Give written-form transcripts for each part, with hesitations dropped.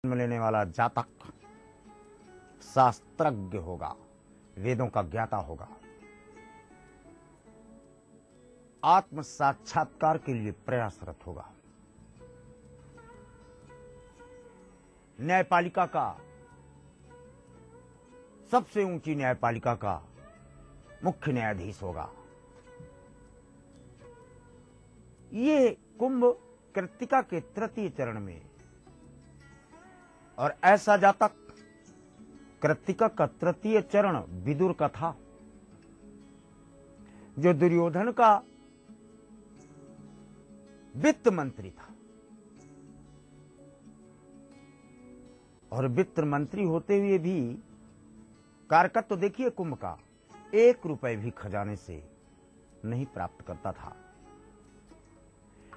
जन्म लेने वाला जातक शास्त्रज्ञ होगा, वेदों का ज्ञाता होगा, आत्म साक्षात्कार के लिए प्रयासरत होगा, न्यायपालिका का, सबसे ऊंची न्यायपालिका का मुख्य न्यायाधीश होगा। ये कुंभ कृत्तिका के तृतीय चरण में, और ऐसा जातक कृत्तिका का तृतीय चरण विदुर का था, जो दुर्योधन का वित्त मंत्री था, और वित्त मंत्री होते हुए भी कारकत्व तो देखिए कुंभ का, 1 रुपए भी खजाने से नहीं प्राप्त करता था।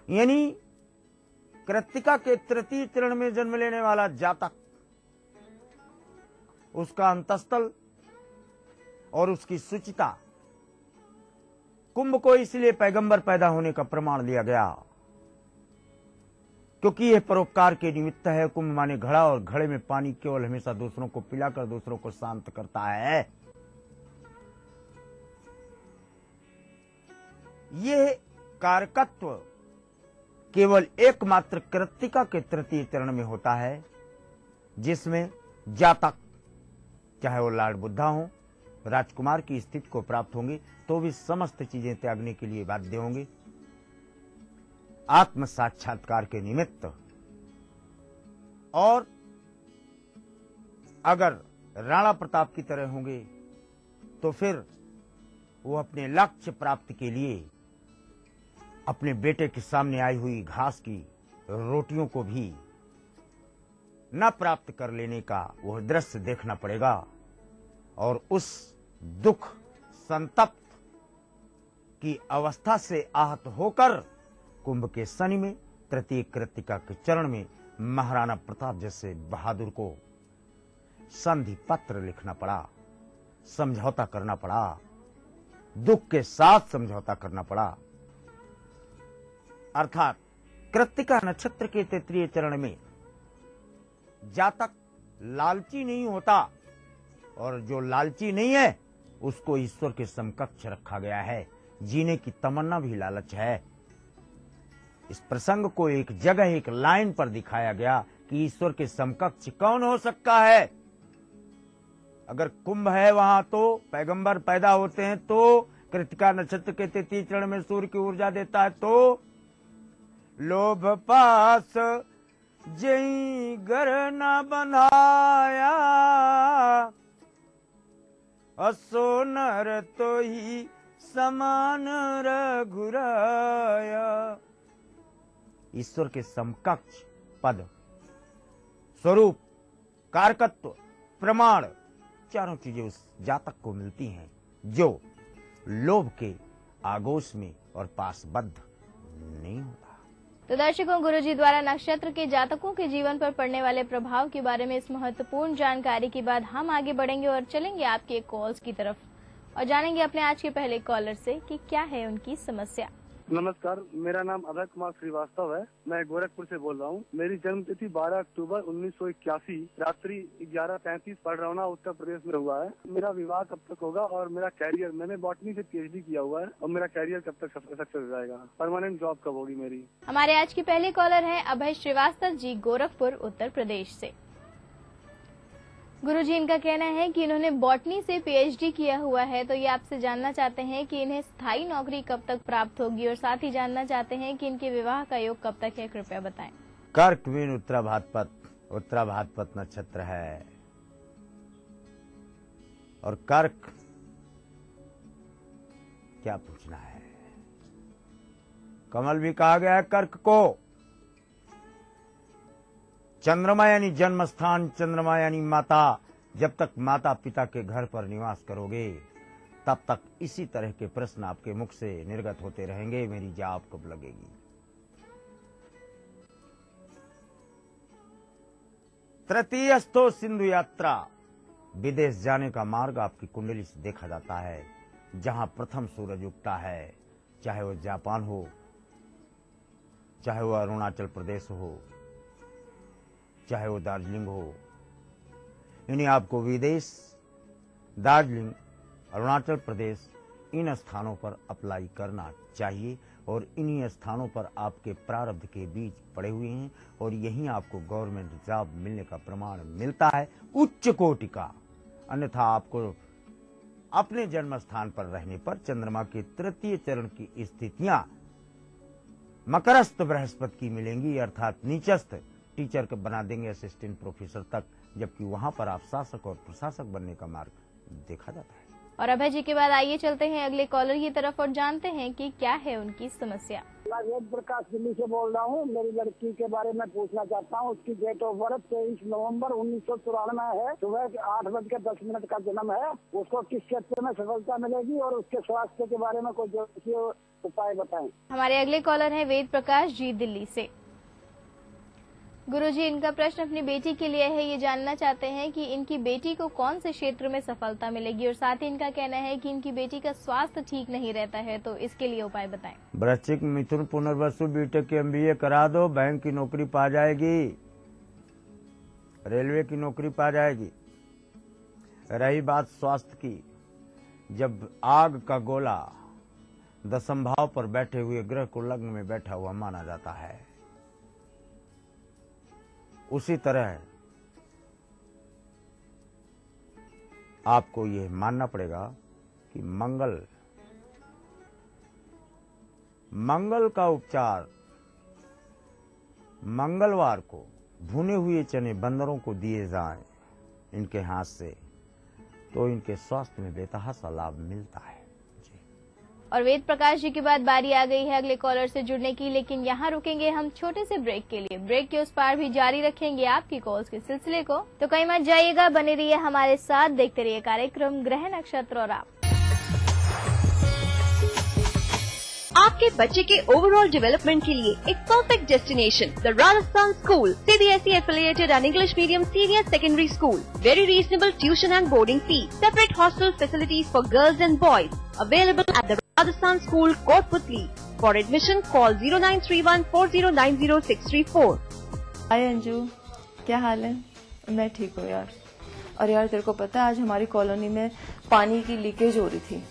यानी कृत्तिका के तृतीय चरण में जन्म लेने वाला जातक, उसका अंतस्थल और उसकी सुचिता कुंभ को इसलिए पैगंबर पैदा होने का प्रमाण दिया गया, क्योंकि यह परोपकार के निमित्त है। कुंभ माने घड़ा, और घड़े में पानी केवल हमेशा दूसरों को पिलाकर दूसरों को शांत करता है। यह कारकत्व केवल एकमात्र कृत्तिका के तृतीय चरण में होता है, जिसमें जातक, चाहे वो लॉर्ड बुद्धा हो, राजकुमार की स्थिति को प्राप्त होंगे तो भी समस्त चीजें त्यागने के लिए बाध्य होंगे, आत्म साक्षात्कार के निमित्त। और अगर राणा प्रताप की तरह होंगे तो फिर वो अपने लक्ष्य प्राप्ति के लिए अपने बेटे के सामने आई हुई घास की रोटियों को भी न प्राप्त कर लेने का वह दृश्य देखना पड़ेगा, और उस दुख संतप्त की अवस्था से आहत होकर कुंभ के शनि में तृतीय कृत्तिका के चरण में महाराणा प्रताप जैसे बहादुर को संधि पत्र लिखना पड़ा, समझौता करना पड़ा, दुख के साथ समझौता करना पड़ा। अर्थात कृत्तिका नक्षत्र के तृतीय चरण में जातक लालची नहीं होता, और जो लालची नहीं है उसको ईश्वर के समकक्ष रखा गया है। जीने की तमन्ना भी लालच है। इस प्रसंग को एक जगह एक लाइन पर दिखाया गया कि ईश्वर के समकक्ष कौन हो सकता है। अगर कुंभ है वहां तो पैगंबर पैदा होते हैं, तो कृत्तिका नक्षत्र के तृतीय चरण में सूर्य की ऊर्जा देता है, तो लोभ पास जई घर न बंधाया, असो नर तो ही समान रघुराया। ईश्वर के समकक्ष पद, स्वरूप, कारकत्व, प्रमाण, चारों चीजें उस जातक को मिलती हैं जो लोभ के आगोश में और पासबद्ध नहीं होता। तो दर्शकों, गुरुजी द्वारा नक्षत्र के जातकों के जीवन पर पड़ने वाले प्रभाव के बारे में इस महत्वपूर्ण जानकारी के बाद हम आगे बढ़ेंगे और चलेंगे आपके कॉल्स की तरफ, और जानेंगे अपने आज के पहले कॉलर से कि क्या है उनकी समस्या। नमस्कार, मेरा नाम अभय कुमार श्रीवास्तव है। मैं गोरखपुर से बोल रहा हूँ। मेरी जन्म तिथि 12 अक्टूबर 1981 रात्रि 11:35 पडरौना उत्तर प्रदेश में हुआ है। मेरा विवाह कब तक होगा और मेरा कैरियर, मैंने बॉटनी से PhD किया हुआ है, और मेरा कैरियर कब तक सक्सेस हो जाएगा, परमानेंट जॉब कब होगी मेरी। हमारे आज के पहले कॉलर है अभय श्रीवास्तव जी, गोरखपुर उत्तर प्रदेश से। गुरुजी, इनका कहना है कि इन्होंने बॉटनी से PhD किया हुआ है, तो ये आपसे जानना चाहते हैं कि इन्हें स्थायी नौकरी कब तक प्राप्त होगी, और साथ ही जानना चाहते हैं कि इनके विवाह का योग कब तक है, कृपया बताएं। कर्क मीन उत्तराभाद्रपद नक्षत्र है, और कर्क क्या पूछना है, कमल भी कहा गया है कर्क को। चंद्रमा यानी जन्म स्थान, चंद्रमा यानी माता। जब तक माता पिता के घर पर निवास करोगे तब तक इसी तरह के प्रश्न आपके मुख से निर्गत होते रहेंगे, मेरी जॉब कब लगेगी। तृतीयस्थो सिंधु यात्रा, विदेश जाने का मार्ग आपकी कुंडली से देखा जाता है। जहां प्रथम सूरज उगता है, चाहे वो जापान हो, चाहे वो अरुणाचल प्रदेश हो, चाहे वो दार्जिलिंग हो। यानी आपको विदेश, दार्जिलिंग, अरुणाचल प्रदेश, इन स्थानों पर अप्लाई करना चाहिए और इन्हीं स्थानों पर आपके प्रारब्ध के बीज पड़े हुए हैं और यहीं आपको गवर्नमेंट जॉब मिलने का प्रमाण मिलता है उच्च कोटि का। अन्यथा आपको अपने जन्म स्थान पर रहने पर चंद्रमा के तृतीय चरण की स्थितियां मकरस्थ बृहस्पति की मिलेंगी, अर्थात नीचस्थ टीचर को बना देंगे असिस्टेंट प्रोफेसर तक, जबकि वहां पर आप शासक और प्रशासक बनने का मार्ग देखा जाता है। और अभय जी के बाद आइए चलते हैं अगले कॉलर की तरफ और जानते हैं कि क्या है उनकी समस्या। मैं वेद प्रकाश दिल्ली से बोल रहा हूँ। मेरी लड़की के बारे में पूछना चाहता हूँ। उसकी डेट ऑफ बर्थ 23 नवंबर 1994 है। सुबह 8:10 का जन्म है। उसको किस क्षेत्र में सफलता मिलेगी और उसके स्वास्थ्य के बारे में कोई ज्योतिषीय उपाय बताएं। हमारे अगले कॉलर हैं वेद प्रकाश जी दिल्ली से। गुरुजी, इनका प्रश्न अपनी बेटी के लिए है। ये जानना चाहते हैं कि इनकी बेटी को कौन से क्षेत्र में सफलता मिलेगी और साथ ही इनका कहना है कि इनकी बेटी का स्वास्थ्य ठीक नहीं रहता है, तो इसके लिए उपाय बताएं। वृश्चिक, मिथुन, पुनर्वसु, बीटेक के MBA करा दो, बैंक की नौकरी पा जाएगी, रेलवे की नौकरी पा जाएगी। रही बात स्वास्थ्य की, जब आग का गोला दशम भाव पर बैठे हुए ग्रह को लग्न में बैठा हुआ माना जाता है, उसी तरह आपको यह मानना पड़ेगा कि मंगल का उपचार मंगलवार को भुने हुए चने बंदरों को दिए जाएं इनके हाथ से, तो इनके स्वास्थ्य में बेतहासा लाभ मिलता है। और वेद प्रकाश जी के बाद बारी आ गई है अगले कॉलर से जुड़ने की, लेकिन यहाँ रुकेंगे हम छोटे से ब्रेक के लिए। ब्रेक के उस पार भी जारी रखेंगे आपकी कॉल्स के सिलसिले को, तो कहीं मत जाइएगा, बने रहिए हमारे साथ, देखते रहिए कार्यक्रम ग्रह नक्षत्र और आप। आपके बच्चे के ओवरऑल डेवलपमेंट के लिए एक perfect destination, the Rajasthan school, CBSE affiliated and English medium senior secondary school. Very reasonable tuition and boarding fee. Separate hostel facilities for girls and boys. Available at the Rajasthan School, Kotputli. For admission, call 0931409064. हाय अंजू, क्या हाल है? मैं ठीक हूँ यार। और यार तेरे को पता है आज हमारी कॉलोनी में पानी की लीकेज हो रही थी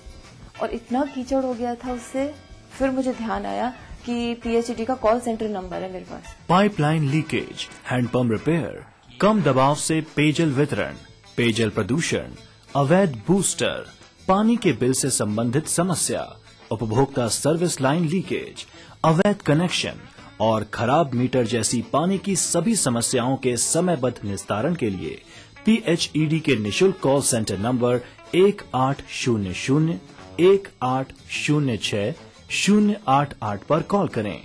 और इतना कीचड़ हो गया था उससे, फिर मुझे ध्यान आया कि PHED का कॉल सेंटर नंबर है मेरे पास। पाइपलाइन लीकेज, हैंडपंप रिपेयर, कम दबाव से पेयजल वितरण, पेयजल प्रदूषण, अवैध बूस्टर, पानी के बिल से संबंधित समस्या, उपभोक्ता सर्विस लाइन लीकेज, अवैध कनेक्शन और खराब मीटर जैसी पानी की सभी समस्याओं के समयबद्ध निस्तारण के लिए PHED के निशुल्क कॉल सेंटर नंबर 1800-1806-088 पर कॉल करें।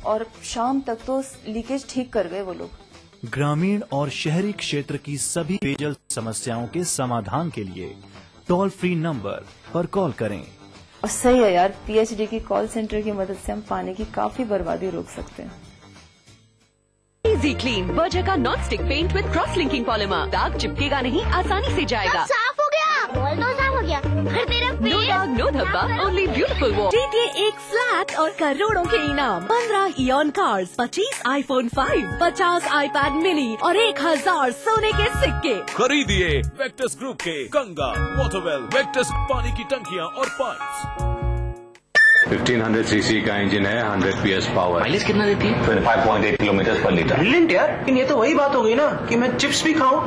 और शाम तक तो लीकेज ठीक कर गए वो लोग। ग्रामीण और शहरी क्षेत्र की सभी पेयजल समस्याओं के समाधान के लिए टोल फ्री नंबर पर कॉल करें। और सही है यार, PHED की कॉल सेंटर की मदद से हम पानी की काफी बर्बादी रोक सकते हैं। इजी क्लीन बर्जर का non stick paint with cross linking polymer, दाग चिपकेगा नहीं, आसानी से जाएगा। साफ हो गया, बॉल तो साफ हो गया। फिर तेरा नो दाग, नो धब्बा, ओनली ब्यूटीफुल वॉल। जीतिए एक फ्लैट और करोड़ों के इनाम, 15 ion cars, 25 iPhone 5, 50 iPad mini और 1000 सोने के सिक्के। खरीदिए वेक्टस ग्रुप के गंगा, वाटरवेल, वेक्टस पानी की टंकियां और पाइप्स। 1500 सीसी का इंजन है, 100 PS पावर। माइलेज कितना देती है? 25.8 किलोमीटर पर लीटर। ब्रिलियंट यार, लेकिन ये तो वही बात हो गई ना कि मैं चिप्स भी खाऊं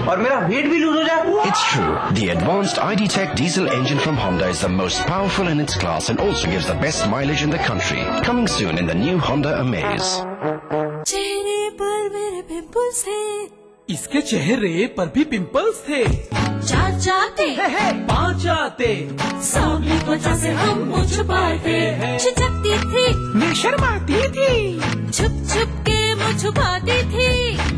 और मेरा वेट भी लूज हो जाए। It's true. The advanced ID.Tech diesel engine from Honda is the most powerful in its class and also gives the best mileage in the country. Coming soon in the new Honda Amaze. चेहरे पर मेरे pimples थे, इसके चेहरे पर भी pimples थे। चाचाते पाचाते, सांवली त्वचा से हम मुँह छुपाते, छिचकती थी, मैं शर्माती थी, छुप छुप के मुँह छुपाती थी,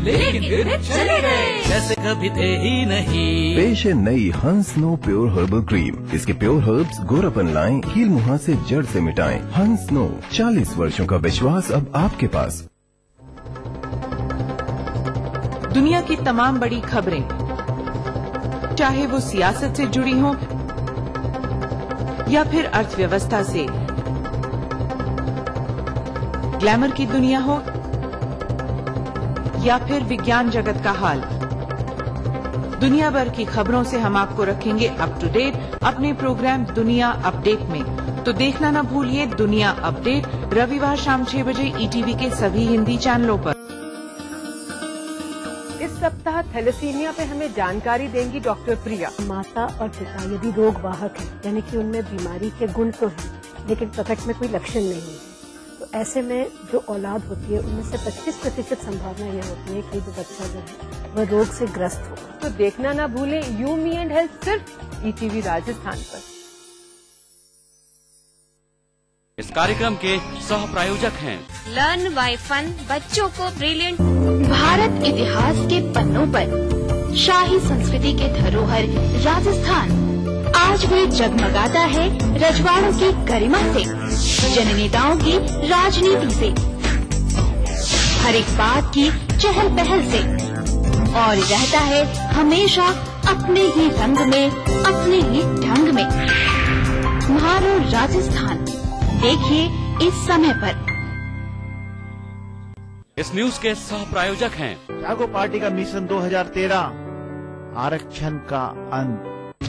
लेकिन फिर चले गए जैसे कभी थे ही नहीं। पेश है नई हंस नो प्योर हर्बल क्रीम। इसके प्योर हर्ब्स गोरापन लाएं, कील मुहां से जड़ से मिटाएं। हंस नो, 40 वर्षों का विश्वास अब आपके पास। दुनिया की तमाम बड़ी खबरें, चाहे वो सियासत से जुड़ी हों या फिर अर्थव्यवस्था से, ग्लैमर की दुनिया हो या फिर विज्ञान जगत का हाल, दुनिया भर की खबरों से हम आपको रखेंगे अप टू डेट अपने प्रोग्राम दुनिया अपडेट में। तो देखना न भूलिए दुनिया अपडेट रविवार शाम 6 बजे ईटीवी के सभी हिंदी चैनलों पर। इस सप्ताह थैलेसीमिया पे हमें जानकारी देंगी डॉक्टर प्रिया। माता और पिता यदि रोग वाहक है, यानी कि उनमें बीमारी के गुण तो हैं, लेकिन प्रकट में कोई लक्षण नहीं है, तो ऐसे में जो औलाद होती है उनमें से 25% संभावना ये होती है कि जो बच्चा जो है वह रोग से ग्रस्त होगा। तो देखना ना भूलें यू मी एंड हेल्थ सिर्फ ईटीवी राजस्थान पर। इस कार्यक्रम के सह प्रायोजक हैं लर्न बाय फन, बच्चों को ब्रिलियंट। भारत इतिहास के पन्नों पर शाही संस्कृति के धरोहर राजस्थान आज भी जगमगाता है रजवाड़ों की गरिमा से, जननेताओं की राजनीति से, हर एक बात की चहल पहल से, और रहता है हमेशा अपने ही रंग में, अपने ही ढंग में। म्हारो राजस्थान देखिए इस समय पर। इस न्यूज के सह प्रायोजक हैं जागो पार्टी का मिशन 2013 आरक्षण का अंत।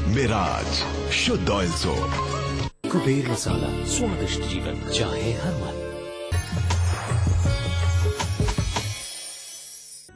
मिराज शुद्ध ऑयल सोप, कुबेर मसाला, स्वादिष्ट जीवन चाहे हर मन।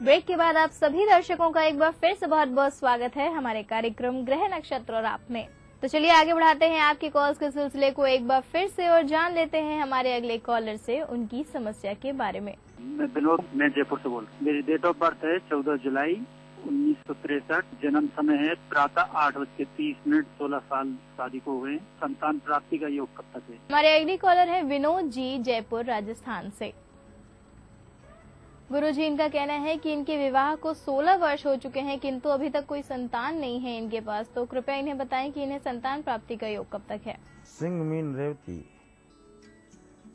ब्रेक के बाद आप सभी दर्शकों का एक बार फिर से बहुत बहुत स्वागत है हमारे कार्यक्रम ग्रह नक्षत्र और आप में। तो चलिए आगे बढ़ाते हैं आपकी कॉल्स के सिलसिले को एक बार फिर से और जान लेते हैं हमारे अगले कॉलर से उनकी समस्या के बारे में। मैं विनोद, मैं जयपुर से बोल रहा हूँ। मेरी डेट ऑफ बर्थ है 14 जुलाई 1963। जन्म समय है प्रातः 8:30, 16 साल शादी को हुए। संतान प्राप्ति का योग कब तक है? हमारे अगली कॉलर है विनोद जी, जयपुर राजस्थान से। गुरुजी, इनका कहना है कि इनके विवाह को 16 वर्ष हो चुके हैं, किंतु अभी तक कोई संतान नहीं है इनके पास। तो कृपया इन्हें बताएं कि इन्हें संतान प्राप्ति का योग कब तक है। सिंह मीन रेवती,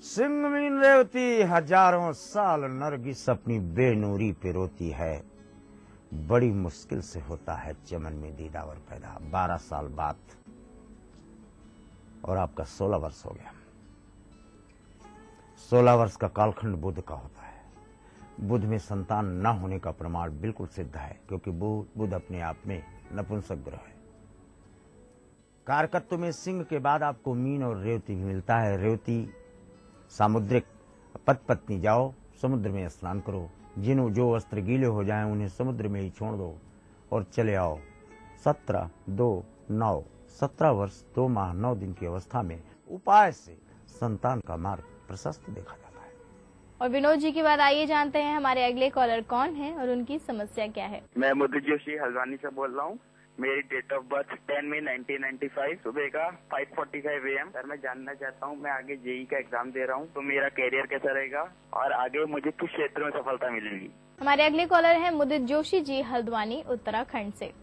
सिंह मीन रेवती, हजारों साल नरगिस अपनी बेनूरी पे रोती है। बड़ी मुश्किल से होता है चमन में दीदावर पैदा। 12 साल बाद और आपका 16 वर्ष हो गया। 16 वर्ष का कालखंड बुध का होता है। बुध में संतान न होने का प्रमाण बिल्कुल सिद्ध है, क्योंकि बुध अपने आप में नपुंसक ग्रह है। कारकत्व में सिंह के बाद आपको मीन और रेवती भी मिलता है। रेवती सामुद्रिक, पति पत्नी जाओ समुद्र में स्नान करो, जिन्हों जो वस्त्र गीले हो जाएं उन्हें समुद्र में ही छोड़ दो और चले आओ। 17 वर्ष 2 माह 9 दिन की अवस्था में उपाय से संतान का मार्ग प्रशस्त देखा जाता है। और विनोद जी के बाद आइए जानते हैं हमारे अगले कॉलर कौन है और उनकी समस्या क्या है। मैं मुदित जोशी हल्द्वानी से बोल रहा हूँ। मेरी डेट ऑफ बर्थ 10 मई 1995, सुबह का 5:45 AM। सर, मैं जानना चाहता हूँ, मैं आगे जेई का एग्जाम दे रहा हूँ, तो मेरा कैरियर कैसा रहेगा और आगे मुझे किस क्षेत्र में सफलता मिलेगी। हमारे अगले कॉलर हैं मुदित जोशी जी, हल्द्वानी उत्तराखंड से।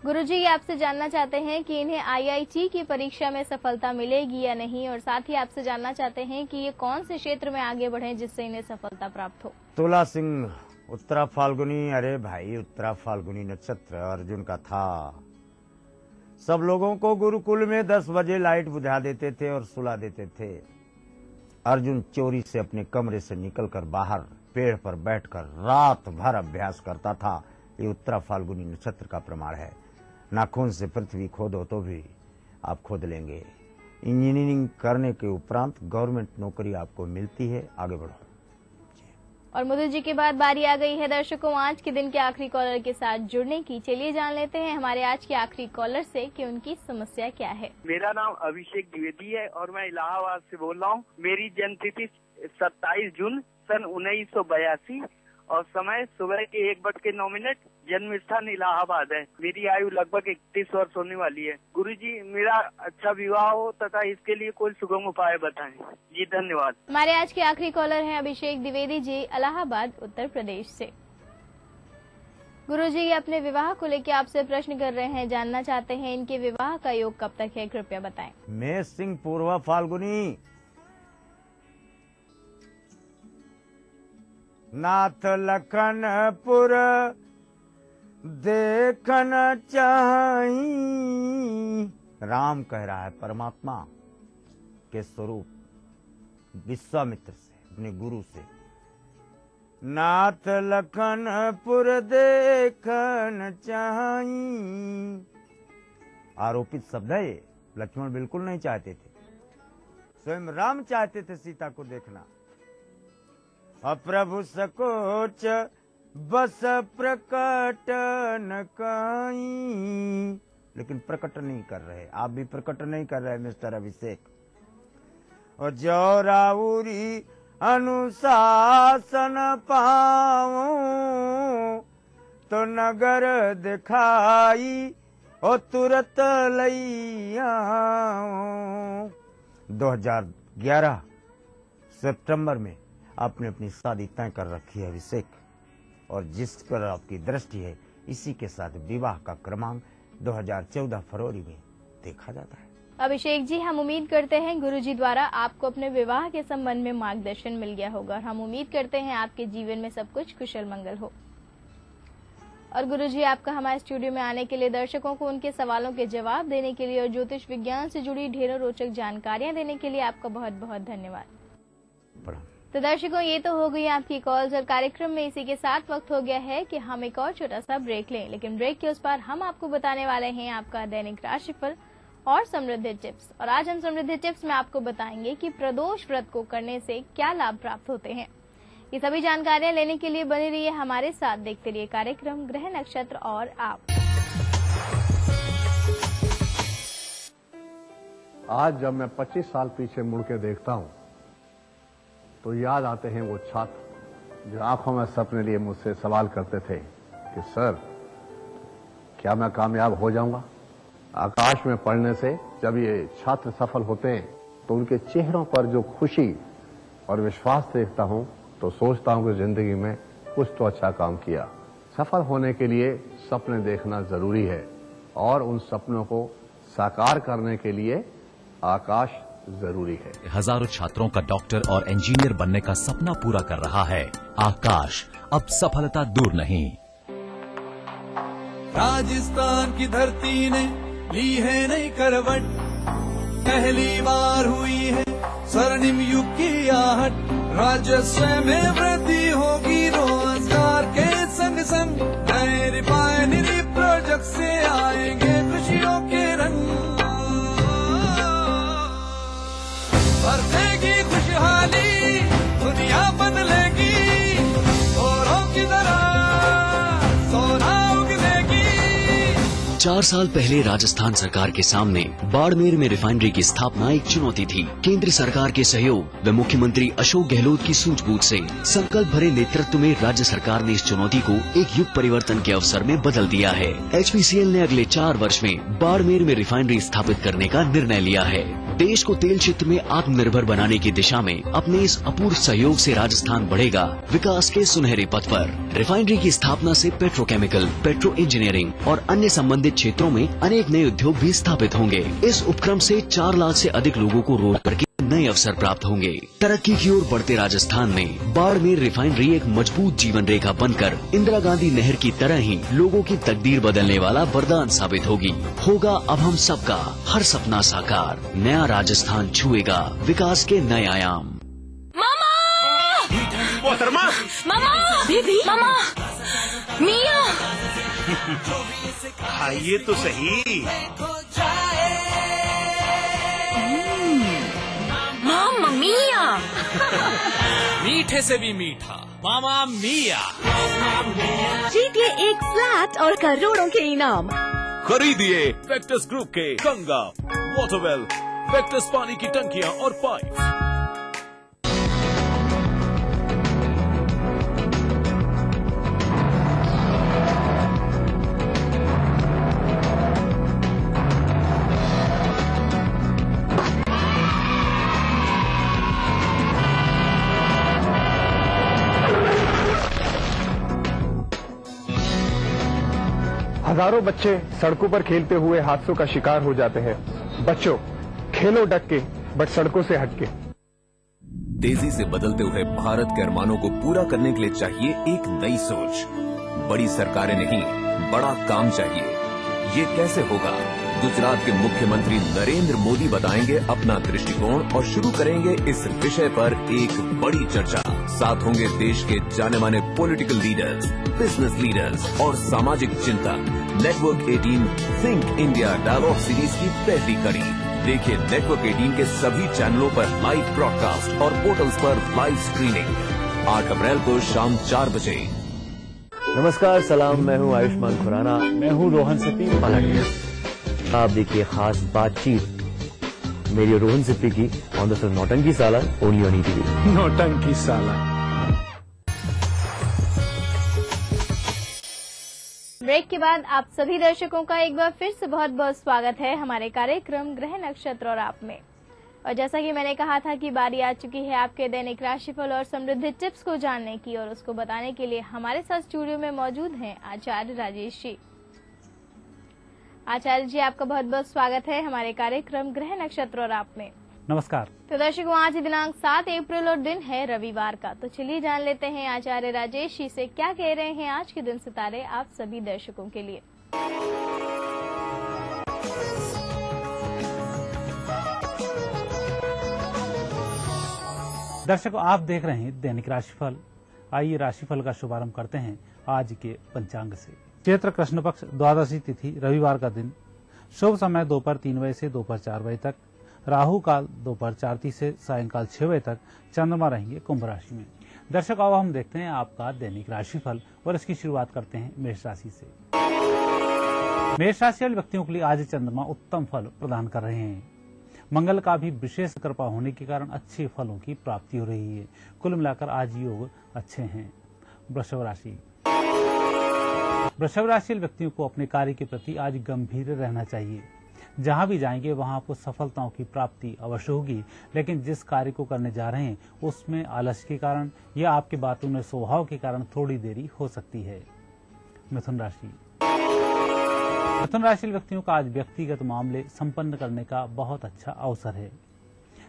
गुरुजी, ये आपसे जानना चाहते हैं कि इन्हें IIT की परीक्षा में सफलता मिलेगी या नहीं, और साथ ही आपसे जानना चाहते हैं कि ये कौन से क्षेत्र में आगे बढ़े जिससे इन्हें सफलता प्राप्त हो। तुला सिंह, उत्तरा फाल्गुनी। अरे भाई, उत्तरा फाल्गुनी नक्षत्र अर्जुन का था। सब लोगों को गुरुकुल में 10 बजे लाइट बुझा देते थे और सुला देते थे। अर्जुन चोरी से अपने कमरे से निकलकर बाहर पेड़ पर बैठकर रात भर अभ्यास करता था। ये उत्तरा फाल्गुनी नक्षत्र का प्रमाण है। नाखून से पृथ्वी खोदो तो भी आप खोद लेंगे। इंजीनियरिंग करने के उपरांत गवर्नमेंट नौकरी आपको मिलती है। आगे बढ़ो। और मुदित जी के बाद बारी आ गई है दर्शकों आज के दिन के आखिरी कॉलर के साथ जुड़ने की। चलिए जान लेते हैं हमारे आज के आखिरी कॉलर से कि उनकी समस्या क्या है। मेरा नाम अभिषेक द्विवेदी है और मैं इलाहाबाद से बोल रहा हूँ। मेरी जन्म तिथि 27 जून सन 1982 और समय सुबह के 1:09। जन्म स्थान इलाहाबाद है। मेरी आयु लगभग 31 वर्ष होने वाली है। गुरुजी, मेरा अच्छा विवाह हो तथा इसके लिए कोई सुगम उपाय बताएं। जी धन्यवाद। हमारे आज के आखिरी कॉलर हैं अभिषेक द्विवेदी जी, इलाहाबाद उत्तर प्रदेश से। गुरुजी, ये अपने विवाह को लेकर आपसे प्रश्न कर रहे हैं, जानना चाहते हैं इनके विवाह का योग कब तक है, कृपया बताएं। मैं सिंह, पूर्वा फाल्गुनी, नाथ लखनपुर देखना चाही। राम कह रहा है परमात्मा के स्वरूप विश्वामित्र से, अपने गुरु से, नाथ लखनपुर देखन चाही। आरोपित शब्द है ये, लक्ष्मण बिल्कुल नहीं चाहते थे, स्वयं राम चाहते थे सीता को देखना। अप्रभु सकोच बस प्रकट न काई, लेकिन प्रकट नहीं कर रहे, आप भी प्रकट नहीं कर रहे मिस्टर अभिषेक। और जो राउरी अनुशासन पाऊं तो नगर दिखाई और तुरंत लैया। 2011 सितंबर में आपने अपनी शादी तय कर रखी है अभिषेक, और जिस पर आपकी दृष्टि है इसी के साथ विवाह का क्रमांक 2014 फरवरी में देखा जाता है। अभिषेक जी, हम उम्मीद करते हैं गुरुजी द्वारा आपको अपने विवाह के संबंध में मार्गदर्शन मिल गया होगा, और हम उम्मीद करते हैं आपके जीवन में सब कुछ कुशल मंगल हो। और गुरुजी, आपका हमारे स्टूडियो में आने के लिए, दर्शकों को उनके सवालों के जवाब देने के लिए और ज्योतिष विज्ञान से जुड़ी ढेरों रोचक जानकारियां देने के लिए आपका बहुत बहुत धन्यवाद। तो दर्शकों, ये तो हो गई आपकी कॉल्स, और कार्यक्रम में इसी के साथ वक्त हो गया है कि हम एक और छोटा सा ब्रेक लें, लेकिन ब्रेक के उस पार हम आपको बताने वाले हैं आपका दैनिक राशिफल और समृद्धि टिप्स। और आज हम समृद्धि टिप्स में आपको बताएंगे कि प्रदोष व्रत को करने से क्या लाभ प्राप्त होते हैं। ये सभी जानकारियां लेने के लिए बने रहिए हमारे साथ, देखते रहिए कार्यक्रम ग्रह नक्षत्र और आप। आज जब मैं 25 साल पीछे मुड़ के देखता हूं तो याद आते हैं वो छात्र जो आंखों में सपने लिए मुझसे सवाल करते थे कि सर, क्या मैं कामयाब हो जाऊंगा? आकाश में पढ़ने से जब ये छात्र सफल होते हैं तो उनके चेहरों पर जो खुशी और विश्वास देखता हूं तो सोचता हूं कि जिंदगी में कुछ तो अच्छा काम किया। सफल होने के लिए सपने देखना जरूरी है, और उन सपनों को साकार करने के लिए आकाश जरूरी है। हजारों छात्रों का डॉक्टर और इंजीनियर बनने का सपना पूरा कर रहा है आकाश। अब सफलता दूर नहीं। राजस्थान की धरती ने ली है नई करवट, पहली बार हुई है स्वर्णिम युग की आहट। राजस्व में वृद्धि होगी रोजगार के संग संग, नए रिफाइनरी प्रोजेक्ट से आएंगे खुशियों के रंग। बरसेगी खुशहाली, दुनिया बदलेगी, औरों की तरह सोना उगलेगी। 4 साल पहले राजस्थान सरकार के सामने बाड़मेर में रिफाइनरी की स्थापना एक चुनौती थी। केंद्र सरकार के सहयोग व मुख्यमंत्री अशोक गहलोत की सूझबूझ से संकल्प भरे नेतृत्व में राज्य सरकार ने इस चुनौती को एक युग परिवर्तन के अवसर में बदल दिया है। HPCL ने अगले 4 वर्ष में बाड़मेर में रिफाइनरी स्थापित करने का निर्णय लिया है। देश को तेल क्षेत्र में आत्मनिर्भर बनाने की दिशा में अपने इस अपूर्व सहयोग से राजस्थान बढ़ेगा विकास के सुनहरे पथ पर। रिफाइनरी की स्थापना से पेट्रोकेमिकल, पेट्रो इंजीनियरिंग और अन्य संबंधित क्षेत्रों में अनेक नए उद्योग भी स्थापित होंगे। इस उपक्रम से 4 लाख से अधिक लोगों को रोजगार के नए अवसर प्राप्त होंगे। तरक्की की ओर बढ़ते राजस्थान में बाड़मेर रिफाइनरी एक मजबूत जीवन रेखा बनकर इंदिरा गांधी नहर की तरह ही लोगों की तकदीर बदलने वाला वरदान साबित होगी। होगा अब हम सबका हर सपना साकार, नया राजस्थान छुएगा विकास के नए आयाम। मोहतरमा, मामा, दीदी, मामा, मिया, खाइए तो सही। मामा मिया। मीठे से भी मीठा, मामा मिया। जीतिए एक फ्लैट और करोड़ों के इनाम। खरीदिए वेक्टस ग्रुप के गंगा, वाटरवेल, वेक्टस पानी की टंकियां और पाइप। हजारों बच्चे सड़कों पर खेलते हुए हादसों का शिकार हो जाते हैं। बच्चों, खेलो डट के, बट सड़कों से हटके। तेजी से बदलते हुए भारत के अरमानों को पूरा करने के लिए चाहिए एक नई सोच। बड़ी सरकारें नहीं, बड़ा काम चाहिए। ये कैसे होगा? गुजरात के मुख्यमंत्री नरेंद्र मोदी बताएंगे अपना दृष्टिकोण और शुरू करेंगे इस विषय पर एक बड़ी चर्चा। साथ होंगे देश के जाने माने पॉलिटिकल लीडर्स, बिजनेस लीडर्स और सामाजिक चिंतक। Network 18 think India dialogue series की पहली कड़ी देखिए नेटवर्क 18 के सभी चैनलों पर लाइव ब्रॉडकास्ट और पोर्टल्स पर लाइव स्क्रीनिंग 8 अप्रैल को शाम 4 बजे। नमस्कार, सलाम, मैं हूं आयुष्मान खुराना। मैं हूं रोहन सिप्पी पालाडी। आप देखिए खास बातचीत मेरी रोहन सिप्पी की ऑन द फिल्म नौटंकी साला ओनली ऑन ईटीवी। नौटंकी साला। ब्रेक के बाद आप सभी दर्शकों का एक बार फिर से बहुत बहुत स्वागत है हमारे कार्यक्रम ग्रह नक्षत्र और आप में। और जैसा कि मैंने कहा था कि बारी आ चुकी है आपके दैनिक राशिफल और समृद्धि टिप्स को जानने की, और उसको बताने के लिए हमारे साथ स्टूडियो में मौजूद हैं आचार्य राजेश जी। आचार्य जी, आपका बहुत बहुत स्वागत है हमारे कार्यक्रम ग्रह नक्षत्र और आप में। नमस्कार। तो दर्शकों, आज दिनांक 7 अप्रैल और दिन है रविवार का। तो चलिए जान लेते हैं आचार्य राजेश जी से क्या कह रहे हैं आज के दिन सितारे आप सभी दर्शकों के लिए। दर्शकों, आप देख रहे हैं दैनिक राशिफल। आइए राशिफल का शुभारंभ करते हैं आज के पंचांग से। चैत्र कृष्ण पक्ष द्वादशी तिथि रविवार का दिन, शुभ समय दोपहर 3 बजे से दोपहर 4 बजे तक, राहु काल दोपहर 4:30 से सायंकाल 6 बजे तक, चंद्रमा रहेंगे कुंभ राशि में। दर्शकों, अब हम देखते हैं आपका दैनिक राशिफल और इसकी शुरुआत करते हैं मेष राशि से। मेष राशि वाले व्यक्तियों के लिए आज चंद्रमा उत्तम फल प्रदान कर रहे हैं। मंगल का भी विशेष कृपा होने के कारण अच्छे फलों की प्राप्ति हो रही है। कुल मिलाकर आज योग अच्छे हैं। वृषभ राशि। वृषभ राशि व्यक्तियों को अपने कार्य के प्रति आज गंभीर रहना चाहिए। जहां भी जाएंगे वहां आपको सफलताओं की प्राप्ति अवश्य होगी, लेकिन जिस कार्य को करने जा रहे हैं उसमें आलस्य के कारण या आपकी बातों में स्वभाव के कारण थोड़ी देरी हो सकती है। मिथुन राशि। मिथुन राशि व्यक्तियों का आज व्यक्तिगत मामले संपन्न करने का बहुत अच्छा अवसर है।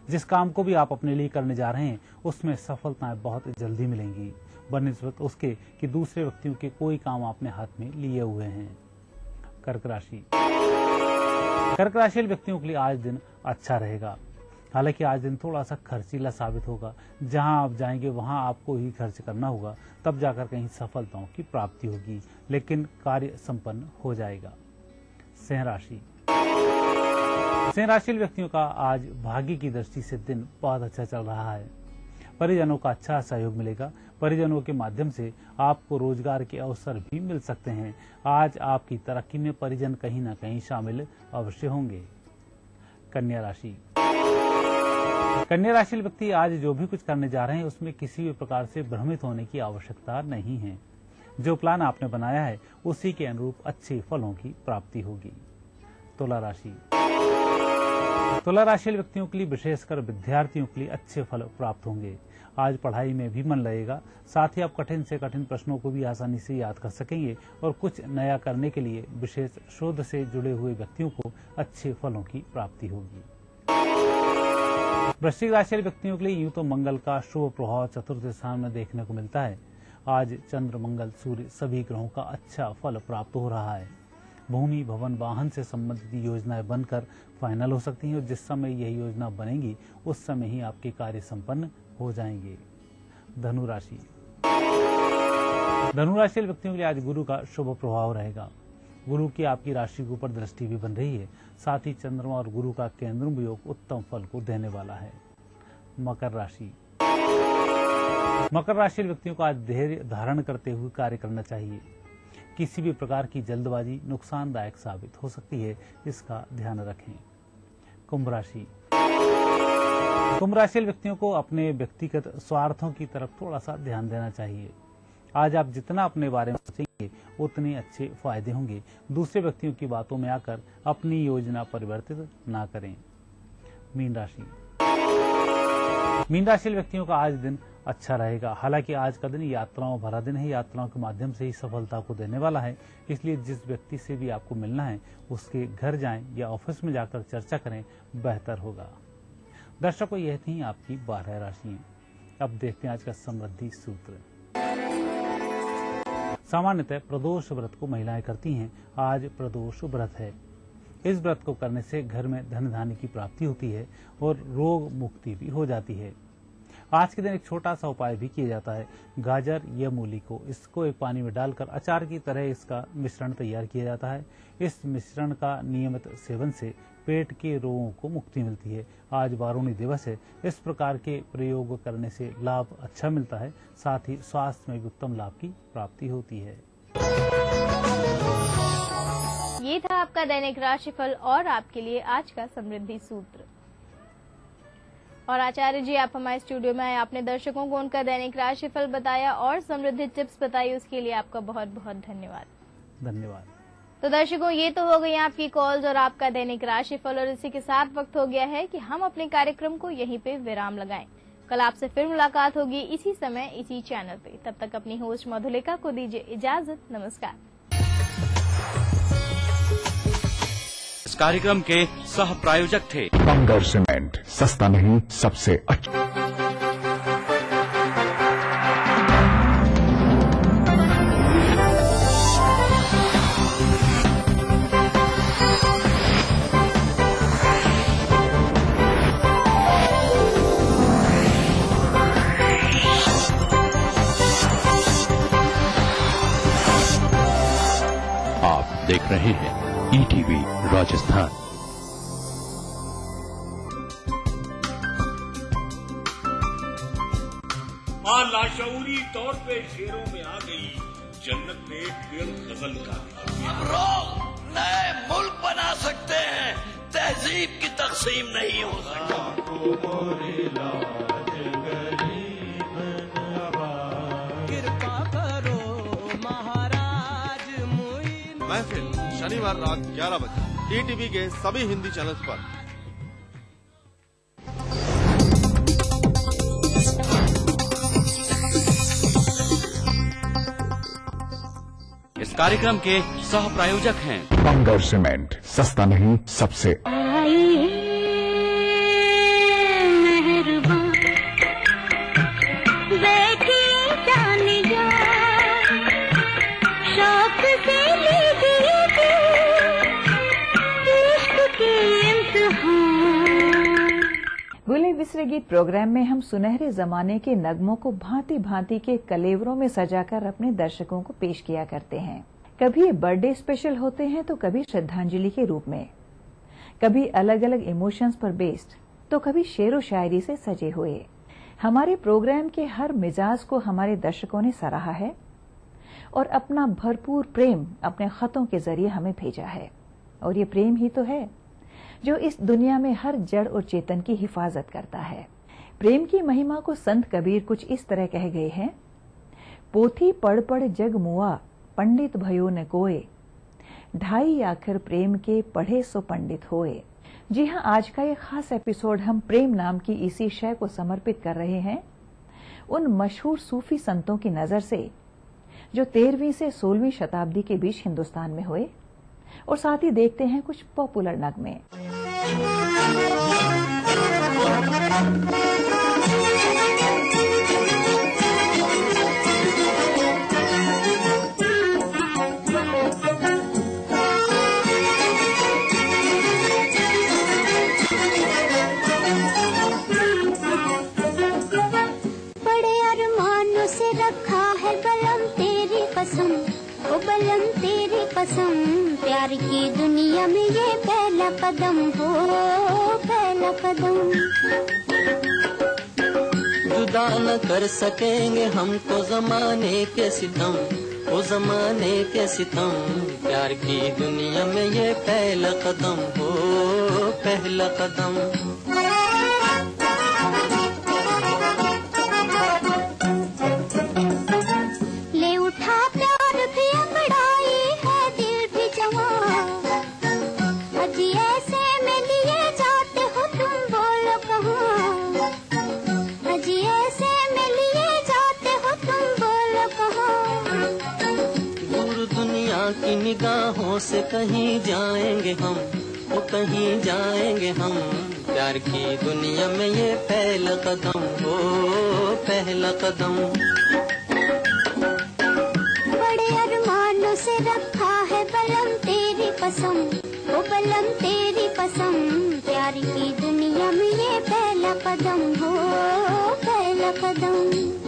जिस काम को भी आप अपने लिए करने जा रहे हैं उसमें सफलताएं बहुत जल्दी मिलेंगी, बनिस्बत उसके कि दूसरे व्यक्तियों के कोई काम आपने हाथ में लिए हुए हैं। कर्क राशि। कर्क राशि व्यक्तियों के लिए आज दिन अच्छा रहेगा। हालांकि आज दिन थोड़ा सा खर्चीला साबित होगा। जहां आप जाएंगे वहां आपको ही खर्च करना होगा, तब जाकर कहीं सफलताओं की प्राप्ति होगी, लेकिन कार्य संपन्न हो जाएगा। सिंह राशि। सिंह राशि व्यक्तियों का आज भाग्य की दृष्टि से दिन बहुत अच्छा चल रहा है। परिजनों का अच्छा सहयोग मिलेगा। परिजनों के माध्यम से आपको रोजगार के अवसर भी मिल सकते हैं। आज आपकी तरक्की में परिजन कहीं न कहीं शामिल अवश्य होंगे। कन्या राशि। कन्या राशि व्यक्ति आज जो भी कुछ करने जा रहे हैं उसमें किसी भी प्रकार से भ्रमित होने की आवश्यकता नहीं है। जो प्लान आपने बनाया है उसी के अनुरूप अच्छे फलों की प्राप्ति होगी। तुला राशि। तुला राशि व्यक्तियों के लिए विशेषकर विद्यार्थियों के लिए अच्छे फल प्राप्त होंगे। आज पढ़ाई में भी मन लगेगा। साथ ही आप कठिन से कठिन प्रश्नों को भी आसानी से याद कर सकेंगे और कुछ नया करने के लिए विशेष शोध से जुड़े हुए व्यक्तियों को अच्छे फलों की प्राप्ति होगी। वृश्चिक राशि व्यक्तियों के लिए यूं तो मंगल का शुभ प्रभाव चतुर्थ स्थान में देखने को मिलता है। आज चंद्र, मंगल, सूर्य सभी ग्रहों का अच्छा फल प्राप्त हो रहा है। भूमि, भवन, वाहन से संबंधित योजनाएं बनकर फाइनल हो सकती हैं और जिस समय यही योजना बनेगी उस समय ही आपके कार्य संपन्न हो जाएंगे। धनु राशि। धनु राशि व्यक्तियों के लिए आज गुरु का शुभ प्रभाव रहेगा। गुरु की आपकी राशि के ऊपर दृष्टि भी बन रही है। साथ ही चंद्रमा और गुरु का केंद्र योग उत्तम फल को देने वाला है। मकर राशि। मकर राशि व्यक्तियों को आज धैर्य धारण करते हुए कार्य करना चाहिए। किसी भी प्रकार की जल्दबाजी नुकसानदायक साबित हो सकती है, इसका ध्यान रखें। कुंभ राशि। कुंभ राशि व्यक्तियों को अपने व्यक्तिगत स्वार्थों की तरफ थोड़ा सा ध्यान देना चाहिए। आज आप जितना अपने बारे में सोचेंगे उतने अच्छे फायदे होंगे। दूसरे व्यक्तियों की बातों में आकर अपनी योजना परिवर्तित ना करें। मीन राशि। मीन राशि व्यक्तियों का आज दिन अच्छा रहेगा। हालांकि आज का दिन यात्राओं भरा दिन है। यात्राओं के माध्यम से ही सफलता को देने वाला है, इसलिए जिस व्यक्ति से भी आपको मिलना है उसके घर जाएं या ऑफिस में जाकर चर्चा करें, बेहतर होगा। दर्शकों, यह थी आपकी 12 राशियां। अब देखते हैं आज का समृद्धि सूत्र। सामान्यतः प्रदोष व्रत को महिलाएं करती हैं। आज प्रदोष व्रत है। इस व्रत को करने से घर में धन धान्य की प्राप्ति होती है और रोग मुक्ति भी हो जाती है। आज के दिन एक छोटा सा उपाय भी किया जाता है। गाजर या मूली को इसको एक पानी में डालकर अचार की तरह इसका मिश्रण तैयार किया जाता है। इस मिश्रण का नियमित सेवन से पेट के रोगों को मुक्ति मिलती है। आज वारुणी दिवस है। इस प्रकार के प्रयोग करने से लाभ अच्छा मिलता है, साथ ही स्वास्थ्य में भी उत्तम लाभ की प्राप्ति होती है। ये था आपका दैनिक राशिफल और आपके लिए आज का समृद्धि सूत्र। और आचार्य जी, आप हमारे स्टूडियो में आए, आपने दर्शकों को उनका दैनिक राशिफल बताया और समृद्धि टिप्स बताई, उसके लिए आपका बहुत बहुत धन्यवाद। धन्यवाद। तो दर्शकों, ये तो हो गई आपकी कॉल्स और आपका दैनिक राशिफल, और इसी के साथ वक्त हो गया है कि हम अपने कार्यक्रम को यहीं पे विराम लगाएं। कल आपसे फिर मुलाकात होगी इसी समय इसी चैनल पे। तब तक अपनी होस्ट मधुलिका को दीजिए इजाजत। नमस्कार। इस कार्यक्रम के सह प्रायोजक थे बंगर सीमेंट, सस्ता नहीं सबसे अच्छा। आप देख रहे हैं ईटीवी राजस्थान। मां लाशऊरी तौर पे शेरों में आ गई, जन्नत ने फिर गजल का हम लोग नए मुल्क बना सकते हैं, तहजीब की तकसीम नहीं हो सकती। कृपा करो महाराज महफिल शनिवार रात 11 बजे ईटीवी के सभी हिंदी चैनल्स पर। इस कार्यक्रम के सह प्रायोजक हैं बंगर सीमेंट, सस्ता नहीं सबसे। भूले बिसरे गीत प्रोग्राम में हम सुनहरे जमाने के नगमों को भांति भांति के कलेवरों में सजाकर अपने दर्शकों को पेश किया करते हैं। कभी ये बर्थडे स्पेशल होते हैं तो कभी श्रद्धांजलि के रूप में, कभी अलग अलग इमोशंस पर बेस्ड, तो कभी शेरो शायरी से सजे हुए। हमारे प्रोग्राम के हर मिजाज को हमारे दर्शकों ने सराहा है और अपना भरपूर प्रेम अपने खतों के जरिए हमें भेजा है। और ये प्रेम ही तो है जो इस दुनिया में हर जड़ और चेतन की हिफाजत करता है। प्रेम की महिमा को संत कबीर कुछ इस तरह कह गए हैं, पोथी पढ़ पढ़ जग मुआ, पंडित भयो न कोय, ढाई आखिर प्रेम के पढ़े सो पंडित होए। जी हाँ, आज का ये खास एपिसोड हम प्रेम नाम की इसी शय को समर्पित कर रहे हैं उन मशहूर सूफी संतों की नजर से जो 13वीं से 16वीं शताब्दी के बीच हिंदुस्तान में हुए। और साथ ही देखते हैं कुछ पॉपुलर नगमे। बड़े अरमानों से रखा है बलम तेरी कसम, ओ बलम तेरी कसम, प्यार की दुनिया में ये पहला कदम हो, पहला कदम। जुदा न कर सकेंगे हमको जमाने के सितम, ओ जमाने के सितम, प्यार की दुनिया में ये पहला कदम हो, पहला कदम। ले उठा प्यार भी अंगड़ाई है दिल भी जमा, अजी ऐसे में लिए जाते हो तुम बोलो कहाँ, अजी ऐसे में लिए जाते हो तुम बोलो कहाँ। दूर दुनिया की निगाहों से कहीं जाएंगे हम, वो कहीं जाएंगे हम, प्यार की दुनिया में ये पहला कदम हो, पहला कदम। बड़े से रखा है बलम तेरी कसम, ओ बलम तेरी कसम, प्यार की दुनिया में ये पहला कदम हो, पहला कदम।